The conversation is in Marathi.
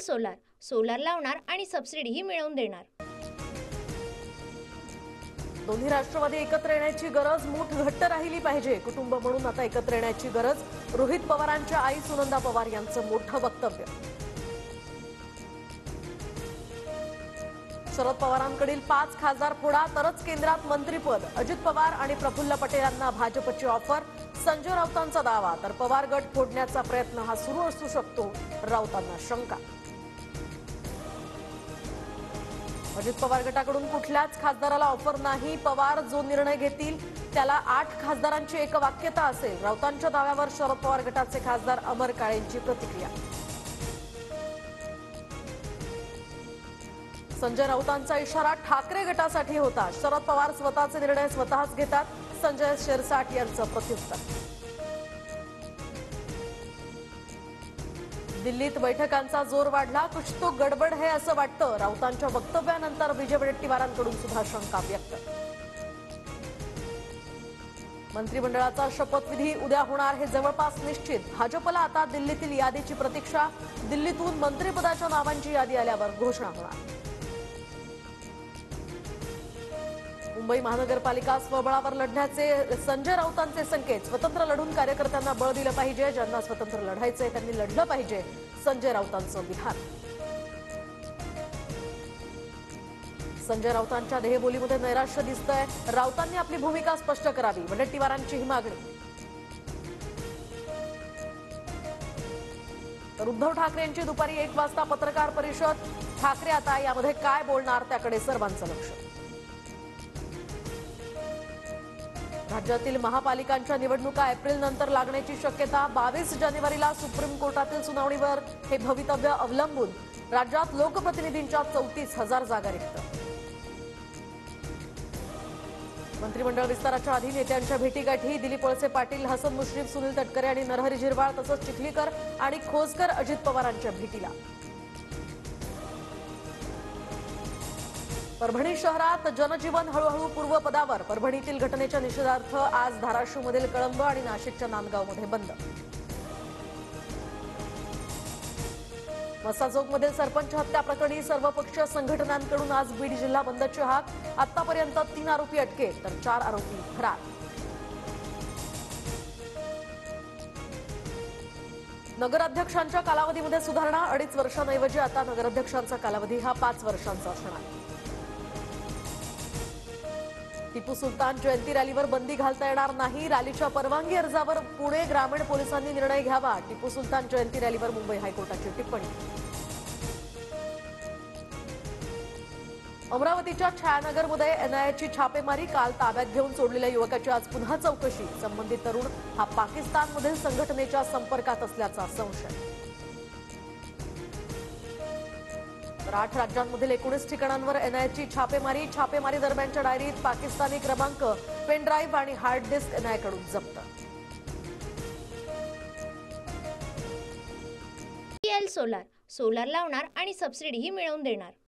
सोलार सोलार लावणार आणि सबसिडीही मिळवून देणार। दोन्ही राष्ट्रवादी एकत्र येण्याची गरज मूठ घट्ट राहिली पाहिजे। कुटुंब म्हणून आता एकत्र येण्याची गरज। रोहित पवारांच्या आई सुनंदा पवार यांचं मोठं वक्तव्य। शरद पवारांकडील 5 खासदार फोडा तरच केंद्रात मंत्रिपद। अजित पवार आणि प्रफुल्ल पटेलांना भाजपची ऑफर। संजय राऊतांचा दावा तर पवार गट फोडण्याचा प्रयत्न हा सुरू असू शकतो, राऊतांना शंका। अजित पवार गटाकडून कुठल्याच खासदाराला ऑफर नाही। पवार जो निर्णय घेतील त्याला 8 खासदारांची एकवाक्यता असेल। राऊतांच्या दाव्यावर शरद पवार गटाचे खासदार अमर काळेंची प्रतिक्रिया। संजय राऊतांचा इशारा ठाकरे गटासाठी होता। शरद पवार स्वतःचे निर्णय स्वतःच घेतात, संजय शिरसाट यांचं प्रत्युत्तर। दिल्लीत बैठकांचा जोर वाढला। कुछ तो गडबड है असं वाटतं। राऊतांच्या वक्तव्यानंतर विजय वडेट्टीवारांकडून सुद्धा शंका व्यक्त। मंत्रिमंडळाचा शपथविधी उद्या होणार हे जवळपास निश्चित। भाजपला आता दिल्लीतील यादीची प्रतीक्षा। दिल्लीतून मंत्रिपदाच्या नावांची यादी आल्यावर घोषणा होणार। मुंबई महानगरपालिका स्वबळावर लढण्याचे संजय राऊतांचे संकेत। स्वतंत्र लढून कार्यकर्त्यांना बळ दिलं पाहिजे। ज्यांना स्वतंत्र लढायचंय त्यांनी लढलं पाहिजे, संजय राऊतांचं विधान। संजय राऊतांच्या देहबोलीमध्ये नैराश्य दिसतंय। राऊतांनी आपली भूमिका स्पष्ट करावी, वडेट्टीवारांची ही मागणी। तर उद्धव ठाकरेंची दुपारी 1 वाजता पत्रकार परिषद। ठाकरे आता यामध्ये काय बोलणार त्याकडे सर्वांचं लक्ष। राज्यातील महापालिकांच्या निवडणुका एप्रिल नंतर लागण्याची शक्यता। 22 जानेवारीला सुप्रीम कोर्टातील सुनावणीवर हे भवितव्य अवलंबून। राज्यात लोकप्रतिनिधींच्या 34,000 जागा रिक्त। मंत्रिमंडळ विस्ताराच्या आधी नेत्यांच्या भेटीगाठी। दिलीप वळसे पाटील, हसन मुश्रीफ, सुनील तटकरे आणि नरहरी झिरवाळ तसंच चिखलीकर आणि खोसकर अजित पवारांच्या भेटीला। परभणी शहरात जनजीवन हळूहळू पूर्वपदावर। परभणीतील घटनेच्या निषेधार्थ आज धाराशिवमधील कळंब आणि नाशिकच्या नांदगावमध्ये बंद। मसाजोगमधील सरपंच हत्या प्रकरणी सर्वपक्षीय संघटनांकडून आज बीड जिल्हा बंदची हाक। आतापर्यंत 3 आरोपी अटकेत तर 4 आरोपी फरार। नगराध्यक्षांच्या कालावधीमध्ये सुधारणा। 2.5 वर्षांऐवजी आता नगराध्यक्षांचा कालावधी हा 5 वर्षांचा असणार। टिपू सुलतान जयंती रॅलीवर बंदी घालता येणार नाही। रॅलीच्या परवानगी अर्जावर पुणे ग्रामीण पोलिसांनी निर्णय घ्यावा। टिपू सुलतान जयंती रॅलीवर मुंबई हायकोर्टाची टिप्पणी। अमरावतीच्या छायानगरमध्ये एनआयएची छापेमारी। काल ताब्यात घेऊन सोडलेल्या युवकाची आज पुन्हा चौकशी। संबंधित तरुण हा पाकिस्तानमधील संघटनेच्या संपर्कात असल्याचा संशय। तर 8 राज्यांमधील 19 ठिकाणांवर एनआयएची छापेमारी। छापेमारी दरम्यानच्या डायरीत पाकिस्तानी क्रमांक, पेन ड्राईव्ह आणि हार्ड डिस्क एनआयएकडून जप्त। सोलार सोलार लावणार आणि सबसिडीही मिळवून देणार।